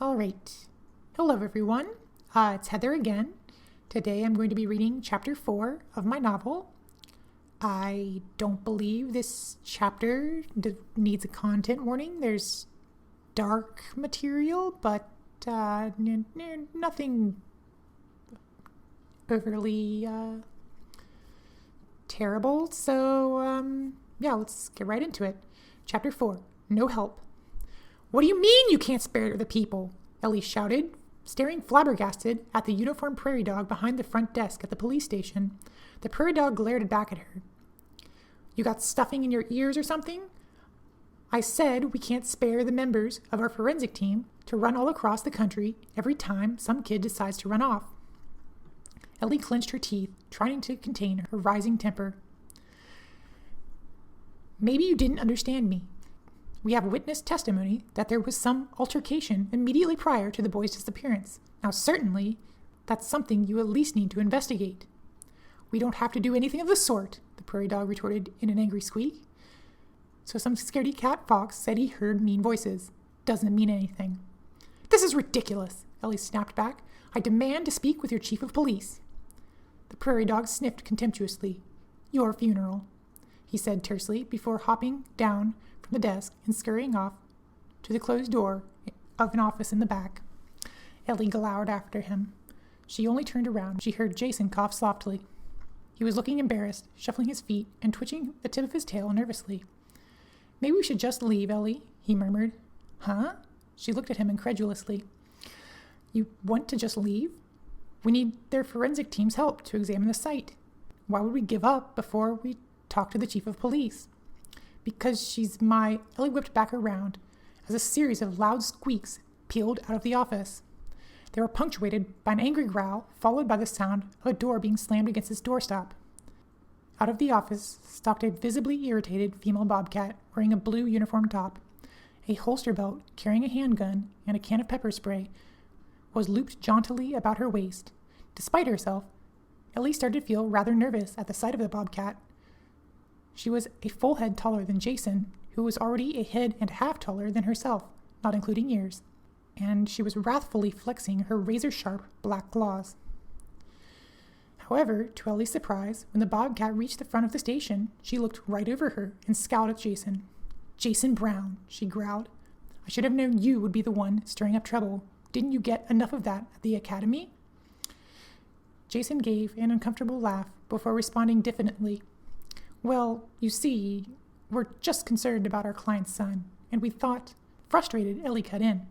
All right. Hello, everyone. It's Heather again. Today I'm going to be reading Chapter 4 of my novel. I don't believe this chapter needs a content warning. There's dark material, but nothing overly terrible. So, let's get right into it. Chapter 4, No Help. What do you mean you can't spare the people? Ellie shouted, staring flabbergasted at the uniformed prairie dog behind the front desk at the police station. The prairie dog glared back at her. You got stuffing in your ears or something? I said we can't spare the members of our forensic team to run all across the country every time some kid decides to run off. Ellie clenched her teeth, trying to contain her rising temper. Maybe you didn't understand me. We have witnessed testimony that there was some altercation immediately prior to the boy's disappearance. Now, certainly, that's something you at least need to investigate. We don't have to do anything of the sort, the prairie dog retorted in an angry squeak. So some scaredy cat fox said he heard mean voices. Doesn't mean anything. This is ridiculous, Ellie snapped back. I demand to speak with your chief of police. The prairie dog sniffed contemptuously. Your funeral, he said tersely before hopping down from the desk and scurrying off to the closed door of an office in the back. Ellie glowered after him. She only turned around when she heard Jason cough softly. He was looking embarrassed, shuffling his feet and twitching the tip of his tail nervously. Maybe we should just leave, Ellie, he murmured. Huh? She looked at him incredulously. You want to just leave? We need their forensic team's help to examine the site. Why would we give up before we talk to the chief of police? Because she's my... Ellie whipped back around as a series of loud squeaks pealed out of the office. They were punctuated by an angry growl, followed by the sound of a door being slammed against its doorstop. Out of the office stalked a visibly irritated female bobcat wearing a blue uniform top. A holster belt carrying a handgun and a can of pepper spray was looped jauntily about her waist. Despite herself, Ellie started to feel rather nervous at the sight of the bobcat. She was a full head taller than Jason, who was already a head and a half taller than herself, not including ears, and she was wrathfully flexing her razor-sharp black claws. However, to Ellie's surprise, when the bobcat reached the front of the station, she looked right over her and scowled at Jason. Jason Brown, she growled. I should have known you would be the one stirring up trouble. Didn't you get enough of that at the academy? Jason gave an uncomfortable laugh before responding diffidently. Well, you see, we're just concerned about our client's son, and we thought... Frustrated, Ellie cut in.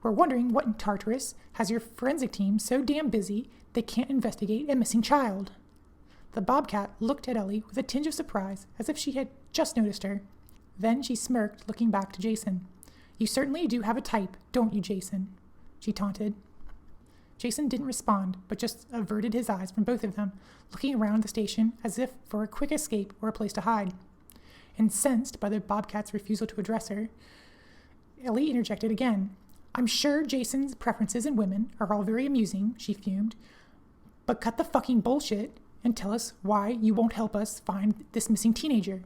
We're wondering what in Tartarus has your forensic team so damn busy they can't investigate a missing child. The bobcat looked at Ellie with a tinge of surprise, as if she had just noticed her. Then she smirked, looking back to Jason. You certainly do have a type, don't you, Jason? She taunted. Jason didn't respond, but just averted his eyes from both of them, looking around the station as if for a quick escape or a place to hide. Incensed by the bobcat's refusal to address her, Ellie interjected again. I'm sure Jason's preferences in women are all very amusing, she fumed, but cut the fucking bullshit and tell us why you won't help us find this missing teenager.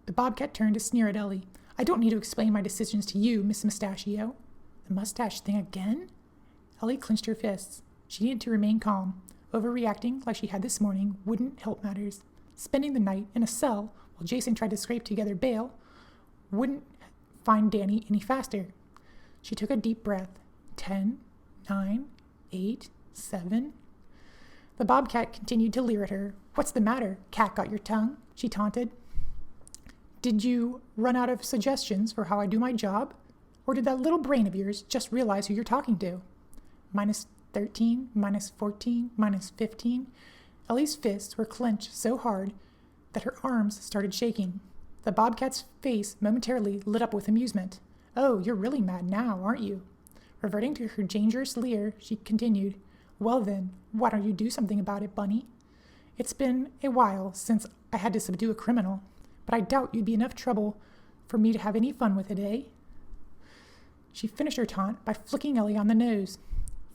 The bobcat turned to sneer at Ellie. I don't need to explain my decisions to you, Miss Mustachio. The mustache thing again? Ellie clenched her fists. She needed to remain calm. Overreacting like she had this morning wouldn't help matters. Spending the night in a cell while Jason tried to scrape together bail wouldn't find Danny any faster. She took a deep breath. 10, 9, 8, 7. The bobcat continued to leer at her. What's the matter? Cat got your tongue? She taunted. Did you run out of suggestions for how I do my job? Or did that little brain of yours just realize who you're talking to? Minus 13, minus 14, minus 15. Ellie's fists were clenched so hard that her arms started shaking. The bobcat's face momentarily lit up with amusement. Oh, you're really mad now, aren't you? Reverting to her dangerous leer, she continued. Well then, why don't you do something about it, Bunny? It's been a while since I had to subdue a criminal, but I doubt you'd be enough trouble for me to have any fun with it, eh? She finished her taunt by flicking Ellie on the nose.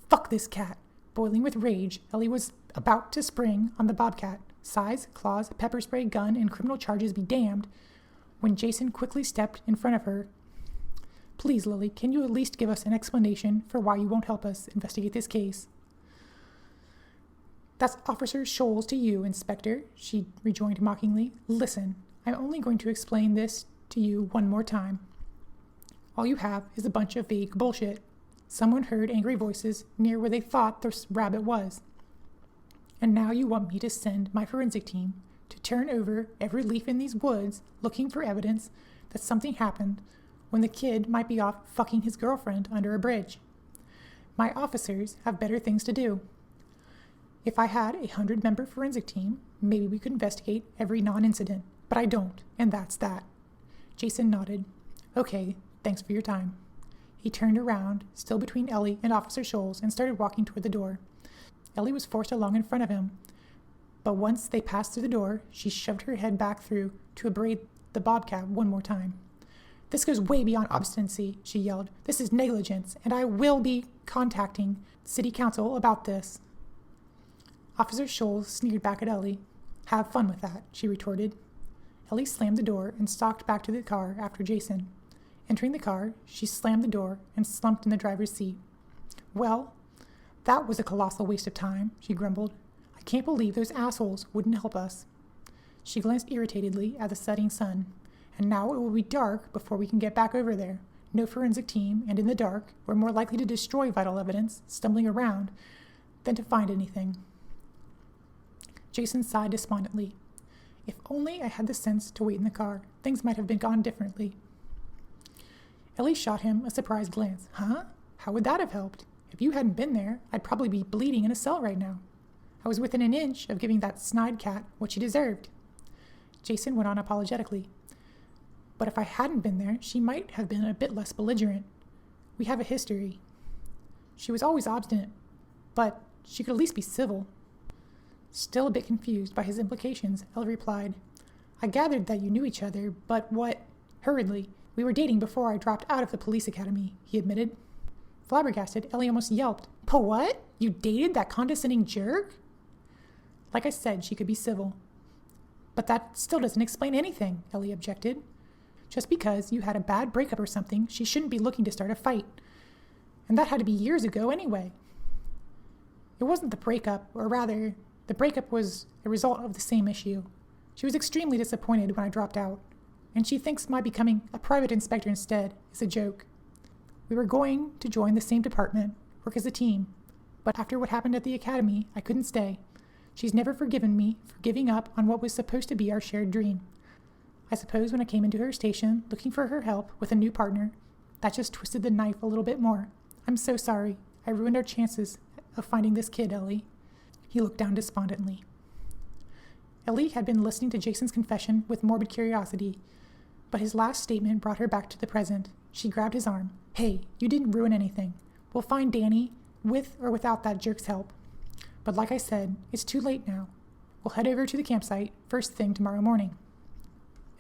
Fuck this cat. Boiling with rage, Ellie was about to spring on the bobcat. Size, claws, pepper spray, gun, and criminal charges be damned, when Jason quickly stepped in front of her. Please, Lily, can you at least give us an explanation for why you won't help us investigate this case? That's Officer Scholes to you, Inspector, she rejoined mockingly. Listen, I'm only going to explain this to you one more time. All you have is a bunch of vague bullshit. Someone heard angry voices near where they thought the rabbit was. And now you want me to send my forensic team to turn over every leaf in these woods looking for evidence that something happened when the kid might be off fucking his girlfriend under a bridge. My officers have better things to do. If I had a 100-member forensic team, maybe we could investigate every non-incident, but I don't, and that's that. Jason nodded. Okay, thanks for your time. He turned around, still between Ellie and Officer Scholes, and started walking toward the door. Ellie was forced along in front of him, but once they passed through the door, she shoved her head back through to abrade the bobcat one more time. This goes way beyond obstinacy, she yelled. This is negligence, and I will be contacting City Council about this. Officer Scholes sneered back at Ellie. Have fun with that, she retorted. Ellie slammed the door and stalked back to the car after Jason. Entering the car, she slammed the door and slumped in the driver's seat. Well, that was a colossal waste of time, she grumbled. I can't believe those assholes wouldn't help us. She glanced irritatedly at the setting sun. And now it will be dark before we can get back over there. No forensic team, and in the dark, we're more likely to destroy vital evidence, stumbling around, than to find anything. Jason sighed despondently. If only I had the sense to wait in the car, things might have been gone differently. Ellie shot him a surprised glance. Huh? How would that have helped? If you hadn't been there, I'd probably be bleeding in a cell right now. I was within an inch of giving that snide cat what she deserved. Jason went on apologetically. But if I hadn't been there, she might have been a bit less belligerent. We have a history. She was always obstinate, but she could at least be civil. Still a bit confused by his implications, Ellie replied, I gathered that you knew each other, but what? Hurriedly. We were dating before I dropped out of the police academy, he admitted. Flabbergasted, Ellie almost yelped. But what? You dated that condescending jerk? Like I said, she could be civil. But that still doesn't explain anything, Ellie objected. Just because you had a bad breakup or something, she shouldn't be looking to start a fight. And that had to be years ago anyway. It wasn't the breakup, or rather, the breakup was a result of the same issue. She was extremely disappointed when I dropped out, and she thinks my becoming a private inspector instead is a joke. We were going to join the same department, work as a team, but after what happened at the academy, I couldn't stay. She's never forgiven me for giving up on what was supposed to be our shared dream. I suppose when I came into her station, looking for her help with a new partner, that just twisted the knife a little bit more. I'm so sorry. I ruined our chances of finding this kid, Ellie. He looked down despondently. Ellie had been listening to Jason's confession with morbid curiosity, but his last statement brought her back to the present. She grabbed his arm. Hey, you didn't ruin anything. We'll find Danny, with or without that jerk's help. But like I said, it's too late now. We'll head over to the campsite first thing tomorrow morning.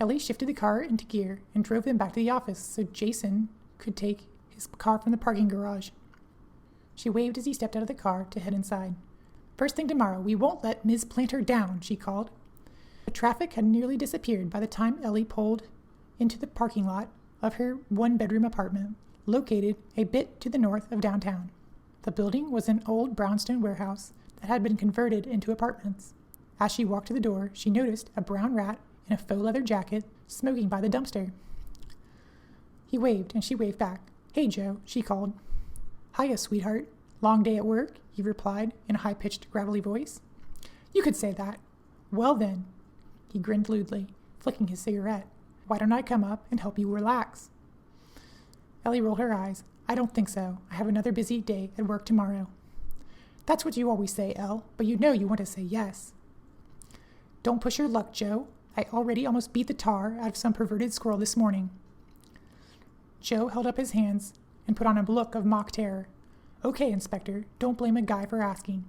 Ellie shifted the car into gear and drove them back to the office so Jason could take his car from the parking garage. She waved as he stepped out of the car to head inside. First thing tomorrow, we won't let Ms. Planter down, she called. The traffic had nearly disappeared by the time Ellie pulled into the parking lot of her one-bedroom apartment, located a bit to the north of downtown. The building was an old brownstone warehouse that had been converted into apartments. As she walked to the door, she noticed a brown rat in a faux leather jacket, smoking by the dumpster. He waved, and she waved back. Hey, Joe, she called. Hiya, sweetheart. Long day at work, he replied in a high-pitched, gravelly voice. You could say that. Well then, he grinned lewdly, flicking his cigarette. Why don't I come up and help you relax? Ellie rolled her eyes. I don't think so. I have another busy day at work tomorrow. That's what you always say, Elle, but you know you want to say yes. Don't push your luck, Joe. I already almost beat the tar out of some perverted squirrel this morning. Joe held up his hands and put on a look of mock terror. Okay, Inspector, don't blame a guy for asking.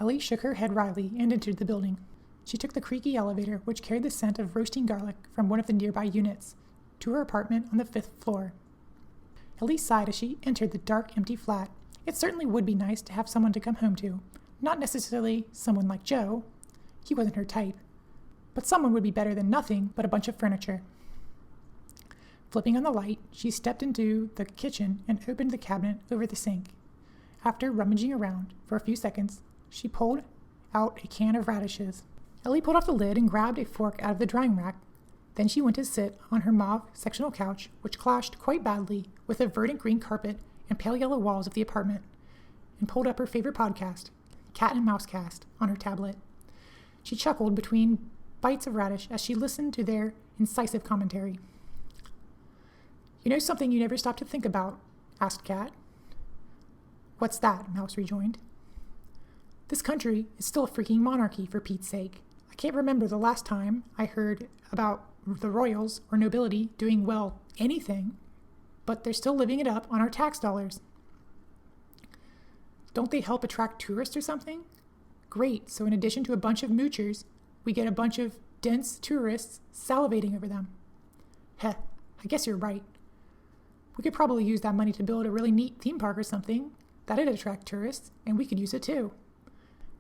Ellie shook her head wryly and entered the building. She took the creaky elevator, which carried the scent of roasting garlic from one of the nearby units, to her apartment on the 5th floor. Ellie sighed as she entered the dark, empty flat. It certainly would be nice to have someone to come home to. Not necessarily someone like Joe. He wasn't her type. But someone would be better than nothing but a bunch of furniture. Flipping on the light, she stepped into the kitchen and opened the cabinet over the sink. After rummaging around for a few seconds, she pulled out a can of radishes. Ellie pulled off the lid and grabbed a fork out of the drying rack. Then she went to sit on her mauve sectional couch, which clashed quite badly with the verdant green carpet and pale yellow walls of the apartment, and pulled up her favorite podcast, Cat and Mouse Cast, on her tablet. She chuckled between bites of radish as she listened to their incisive commentary. "You know something you never stop to think about?" asked Cat. "What's that?" Mouse rejoined. "This country is still a freaking monarchy, for Pete's sake. I can't remember the last time I heard about the royals or nobility doing, well, anything, but they're still living it up on our tax dollars. Don't they help attract tourists or something? Great, so in addition to a bunch of moochers, we get a bunch of dense tourists salivating over them. Heh, I guess you're right. We could probably use that money to build a really neat theme park or something. That'd attract tourists, and we could use it too."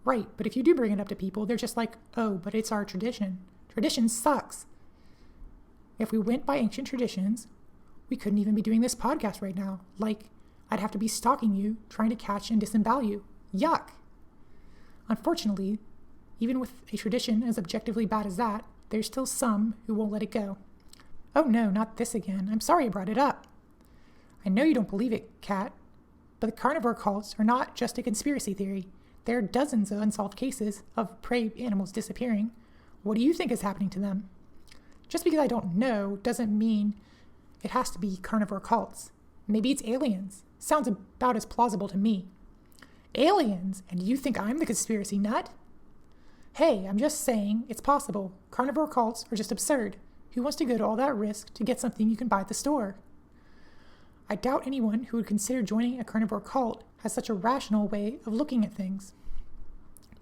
"Right, but if you do bring it up to people, they're just like, oh, but it's our tradition. Tradition sucks. If we went by ancient traditions, we couldn't even be doing this podcast right now. Like, I'd have to be stalking you, trying to catch and disembowel you. Yuck! Unfortunately, even with a tradition as objectively bad as that, there's still some who won't let it go." "Oh no, not this again. I'm sorry I brought it up." "I know you don't believe it, Cat, but the carnivore cults are not just a conspiracy theory. There are dozens of unsolved cases of prey animals disappearing. What do you think is happening to them? Just because I don't know doesn't mean it has to be carnivore cults. Maybe it's aliens. Sounds about as plausible to me." "Aliens? And you think I'm the conspiracy nut?" "Hey, I'm just saying it's possible. Carnivore cults are just absurd. Who wants to go to all that risk to get something you can buy at the store?" "I doubt anyone who would consider joining a carnivore cult has such a rational way of looking at things."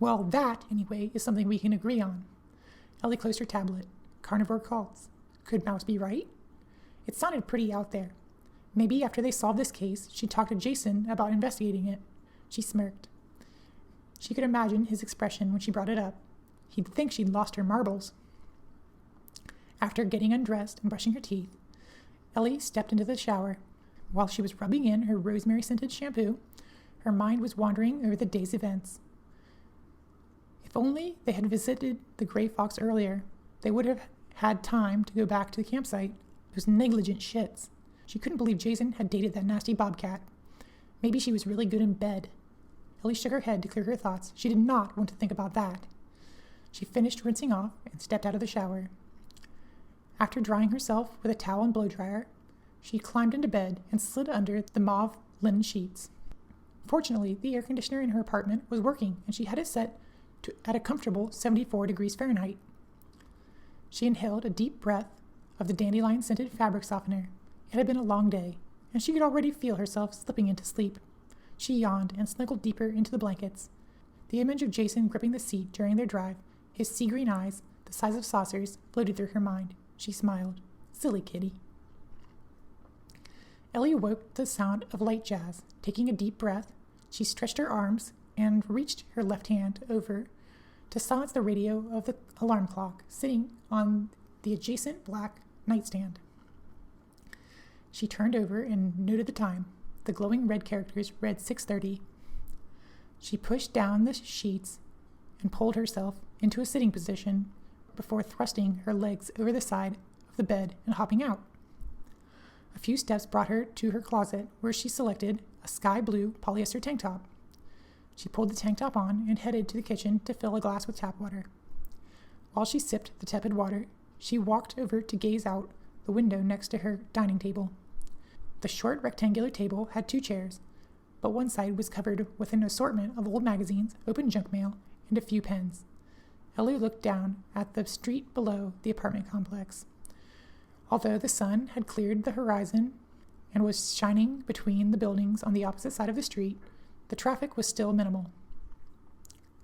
"Well, that, anyway, is something we can agree on." Ellie closed her tablet. Carnivore cults. Could Mouse be right? It sounded pretty out there. Maybe after they solved this case, she'd talk to Jason about investigating it. She smirked. She could imagine his expression when she brought it up. He'd think she'd lost her marbles. After getting undressed and brushing her teeth, Ellie stepped into the shower. While she was rubbing in her rosemary-scented shampoo, her mind was wandering over the day's events. If only they had visited the Gray Fox earlier, they would have had time to go back to the campsite. Those negligent shits. She couldn't believe Jason had dated that nasty bobcat. Maybe she was really good in bed. Ellie shook her head to clear her thoughts. She did not want to think about that. She finished rinsing off and stepped out of the shower. After drying herself with a towel and blow dryer, she climbed into bed and slid under the mauve linen sheets. Fortunately, the air conditioner in her apartment was working, and she had it set at a comfortable 74 degrees Fahrenheit. She inhaled a deep breath of the dandelion-scented fabric softener. It had been a long day, and she could already feel herself slipping into sleep. She yawned and snuggled deeper into the blankets. The image of Jason gripping the seat during their drive, his sea-green eyes, the size of saucers, floated through her mind. She smiled. Silly kitty. Ellie awoke to the sound of light jazz. Taking a deep breath, she stretched her arms and reached her left hand over to silence the radio of the alarm clock sitting on the adjacent black nightstand. She turned over and noted the time. The glowing red characters read 6:30. She pushed down the sheets and pulled herself into a sitting position before thrusting her legs over the side of the bed and hopping out. A few steps brought her to her closet, where she selected a sky blue polyester tank top. She pulled the tank top on and headed to the kitchen to fill a glass with tap water. While she sipped the tepid water, she walked over to gaze out the window next to her dining table. The short rectangular table had 2 chairs, but one side was covered with an assortment of old magazines, open junk mail, and a few pens. Ellie looked down at the street below the apartment complex. Although the sun had cleared the horizon and was shining between the buildings on the opposite side of the street, the traffic was still minimal.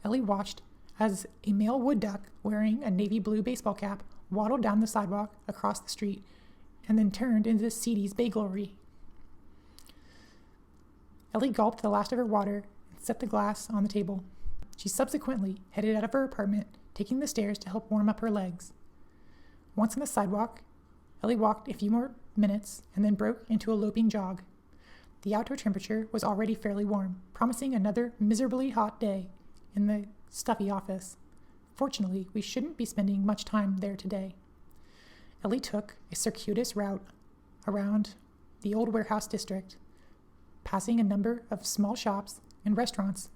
Ellie watched as a male wood duck wearing a navy blue baseball cap waddled down the sidewalk across the street and then turned into Seedie's Bagelry. Ellie gulped the last of her water and set the glass on the table. She subsequently headed out of her apartment, taking the stairs to help warm up her legs. Once on the sidewalk, Ellie walked a few more minutes and then broke into a loping jog. The outdoor temperature was already fairly warm, promising another miserably hot day in the stuffy office. Fortunately, we shouldn't be spending much time there today. Ellie took a circuitous route around the old warehouse district, passing a number of small shops and restaurants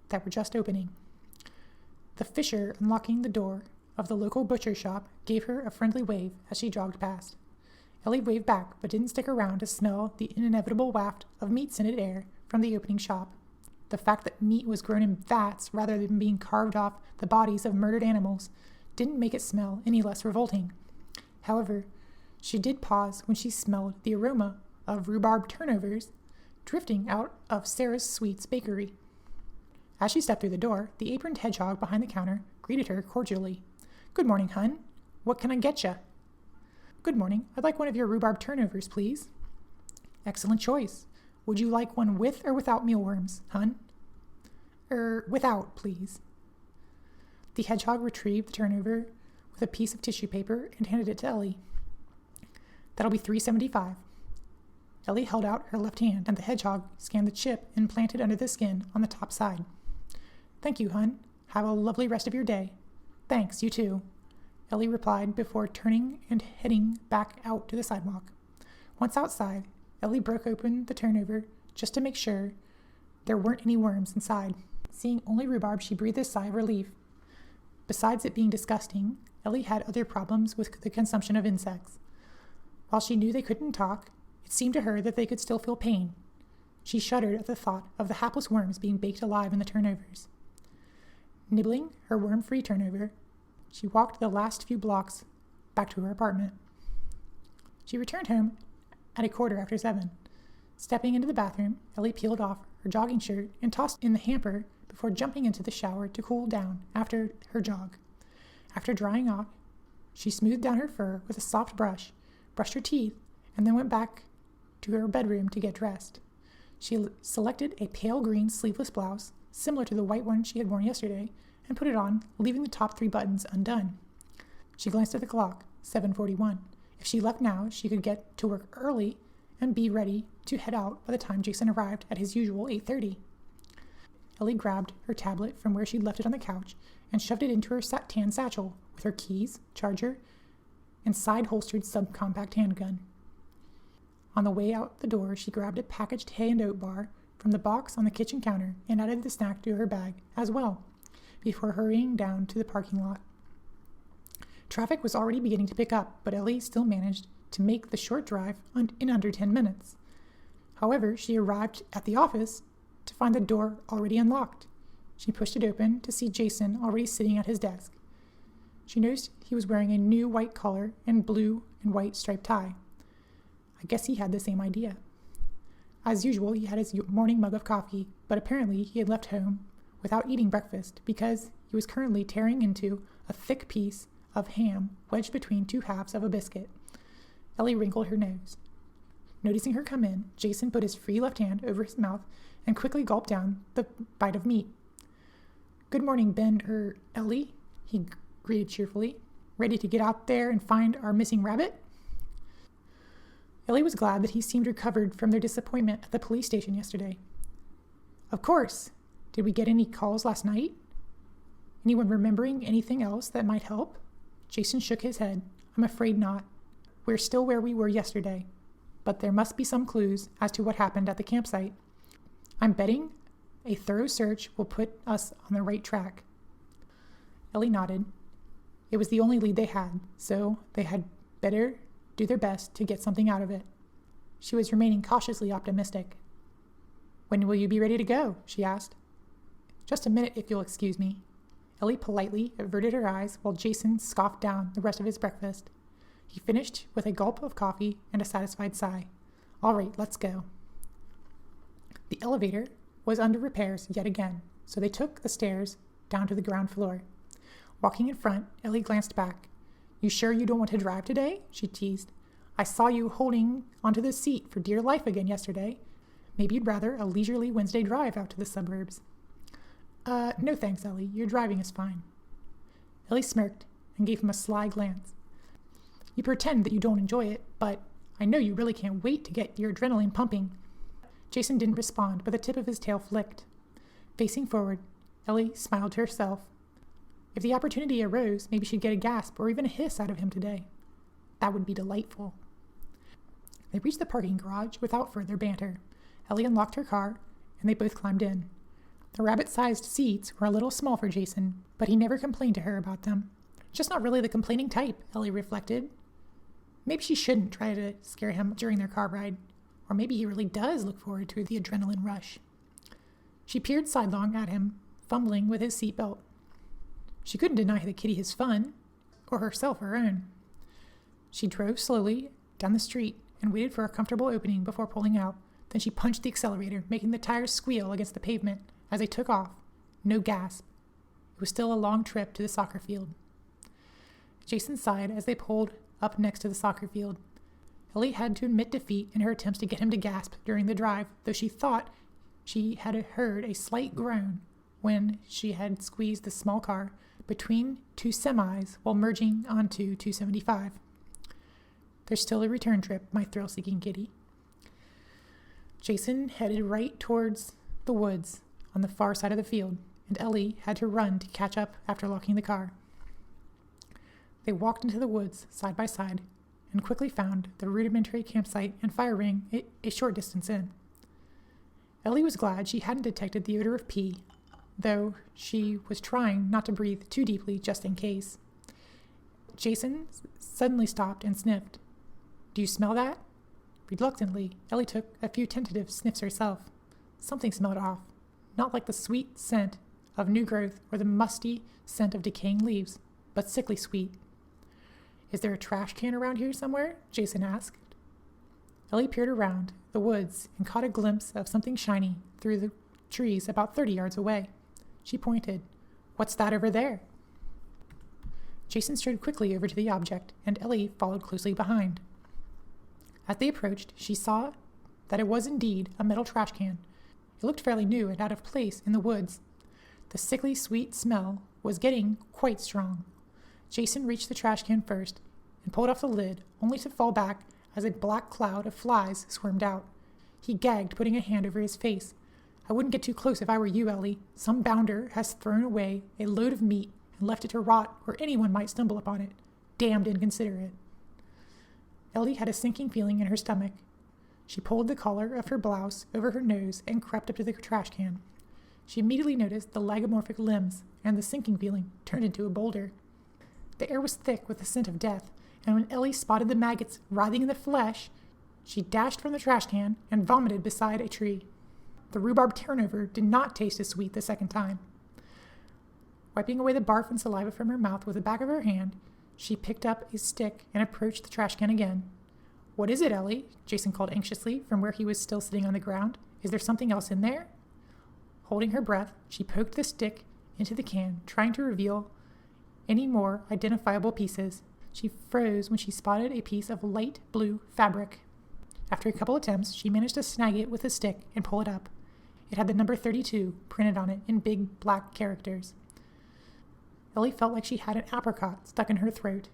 that were just opening. The fisher unlocking the door of the local butcher shop gave her a friendly wave as she jogged past. Ellie waved back, but didn't stick around to smell the inevitable waft of meat-scented air from the opening shop. The fact that meat was grown in vats rather than being carved off the bodies of murdered animals didn't make it smell any less revolting. However, she did pause when she smelled the aroma of rhubarb turnovers drifting out of Sarah's Sweets bakery. As she stepped through the door, the aproned hedgehog behind the counter greeted her cordially. "Good morning, hun. What can I get ya?" "Good morning. I'd like one of your rhubarb turnovers, please." "Excellent choice. Would you like one with or without mealworms, hun?" Without, please." The hedgehog retrieved the turnover with a piece of tissue paper and handed it to Ellie. "That'll be $3.75. Ellie held out her left hand, and the hedgehog scanned the chip implanted under the skin on the top side. "Thank you, hun. Have a lovely rest of your day." "Thanks, you too," Ellie replied before turning and heading back out to the sidewalk. Once outside, Ellie broke open the turnover just to make sure there weren't any worms inside. Seeing only rhubarb, she breathed a sigh of relief. Besides it being disgusting, Ellie had other problems with the consumption of insects. While she knew they couldn't talk, it seemed to her that they could still feel pain. She shuddered at the thought of the hapless worms being baked alive in the turnovers. Nibbling her worm-free turnover, she walked the last few blocks back to her apartment. She returned home at 7:15. Stepping into the bathroom, Ellie peeled off her jogging shirt and tossed it in the hamper before jumping into the shower to cool down after her jog. After drying off, she smoothed down her fur with a soft brush, brushed her teeth, and then went back to her bedroom to get dressed. She selected a pale green sleeveless blouse, similar to the white one she had worn yesterday, and put it on, leaving the top 3 buttons undone. She glanced at the clock, 7:41. If she left now, she could get to work early and be ready to head out by the time Jason arrived at his usual 8:30. Ellie grabbed her tablet from where she'd left it on the couch and shoved it into her tan satchel with her keys, charger, and side-holstered subcompact handgun. On the way out the door, she grabbed a packaged hay and oat bar from the box on the kitchen counter and added the snack to her bag as well, before hurrying down to the parking lot. Traffic was already beginning to pick up, but Ellie still managed to make the short drive in under 10 minutes. However, she arrived at the office to find the door already unlocked. She pushed it open to see Jason already sitting at his desk. She noticed he was wearing a new white collar and blue and white striped tie. I guess he had the same idea. As usual, he had his morning mug of coffee, but apparently he had left home without eating breakfast because he was currently tearing into a thick piece of ham wedged between 2 halves of a biscuit. Ellie wrinkled her nose. Noticing her come in, Jason put his free left hand over his mouth and quickly gulped down the bite of meat. "Good morning, Ellie," he greeted cheerfully. "Ready to get out there and find our missing rabbit?" Ellie was glad that he seemed recovered from their disappointment at the police station yesterday. "Of course. Did we get any calls last night? Anyone remembering anything else that might help?" Jason shook his head. "I'm afraid not. We're still where we were yesterday, but there must be some clues as to what happened at the campsite. I'm betting a thorough search will put us on the right track." Ellie nodded. It was the only lead they had, so they had better do their best to get something out of it. She was remaining cautiously optimistic. "When will you be ready to go?" she asked. "Just a minute, if you'll excuse me." Ellie politely averted her eyes while Jason scoffed down the rest of his breakfast. He finished with a gulp of coffee and a satisfied sigh. "All right, let's go." The elevator was under repairs yet again, so they took the stairs down to the ground floor. Walking in front, Ellie glanced back. "You sure you don't want to drive today?" she teased. "I saw you holding onto the seat for dear life again yesterday. Maybe you'd rather a leisurely Wednesday drive out to the suburbs." No thanks, Ellie. Your driving is fine." Ellie smirked and gave him a sly glance. You pretend that you don't enjoy it, but I know you really can't wait to get your adrenaline pumping. Jason didn't respond, but the tip of his tail flicked. Facing forward, Ellie smiled to herself. If the opportunity arose, maybe she'd get a gasp or even a hiss out of him today. That would be delightful. They reached the parking garage without further banter. Ellie unlocked her car, and they both climbed in. The rabbit-sized seats were a little small for Jason, but he never complained to her about them. Just not really the complaining type, Ellie reflected. Maybe she shouldn't try to scare him during their car ride, or maybe he really does look forward to the adrenaline rush. She peered sidelong at him, fumbling with his seatbelt. She couldn't deny the kitty his fun, or herself her own. She drove slowly down the street and waited for a comfortable opening before pulling out. Then she punched the accelerator, making the tires squeal against the pavement as they took off. No gasp. It was still a long trip to the soccer field. Jason sighed as they pulled up next to the soccer field. Ellie had to admit defeat in her attempts to get him to gasp during the drive, though she thought she had heard a slight groan when she had squeezed the small car between two semis while merging onto 275. There's still a return trip, my thrill-seeking kitty. Jason headed right towards the woods on the far side of the field, and Ellie had to run to catch up after locking the car. They walked into the woods side by side and quickly found the rudimentary campsite and fire ring a short distance in. Ellie was glad she hadn't detected the odor of pee, though she was trying not to breathe too deeply just in case. Jason suddenly stopped and sniffed. Do you smell that? Reluctantly, Ellie took a few tentative sniffs herself. Something smelled off, not like the sweet scent of new growth or the musty scent of decaying leaves, but sickly sweet. Is there a trash can around here somewhere? Jason asked. Ellie peered around the woods and caught a glimpse of something shiny through the trees about 30 yards away. She pointed. What's that over there? Jason strode quickly over to the object, and Ellie followed closely behind. As they approached, she saw that it was indeed a metal trash can. It looked fairly new and out of place in the woods. The sickly sweet smell was getting quite strong. Jason reached the trash can first and pulled off the lid, only to fall back as a black cloud of flies swarmed out. He gagged, putting a hand over his face. I wouldn't get too close if I were you, Ellie. Some bounder has thrown away a load of meat and left it to rot where anyone might stumble upon it. Damned inconsiderate. Ellie had a sinking feeling in her stomach. She pulled the collar of her blouse over her nose and crept up to the trash can. She immediately noticed the lagomorphic limbs, and the sinking feeling turned into a boulder. The air was thick with the scent of death, and when Ellie spotted the maggots writhing in the flesh, she dashed from the trash can and vomited beside a tree. The rhubarb turnover did not taste as sweet the second time. Wiping away the barf and saliva from her mouth with the back of her hand, she picked up a stick and approached the trash can again. What is it, Ellie? Jason called anxiously from where he was still sitting on the ground. Is there something else in there? Holding her breath, she poked the stick into the can, trying to reveal any more identifiable pieces. She froze when she spotted a piece of light blue fabric. After a couple attempts, she managed to snag it with a stick and pull it up. It had the number 32 printed on it in big black characters. Ellie felt like she had an apricot stuck in her throat.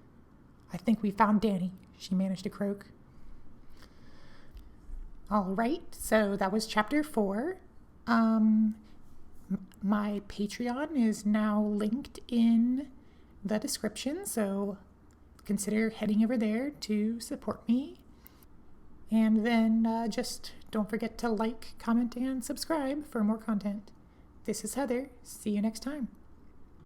I think we found Danny, she managed to croak. All right, so that was chapter 4. My Patreon is now linked in the description, so consider heading over there to support me. And then just don't forget to like, comment, and subscribe for more content. This is Heather. See you next time.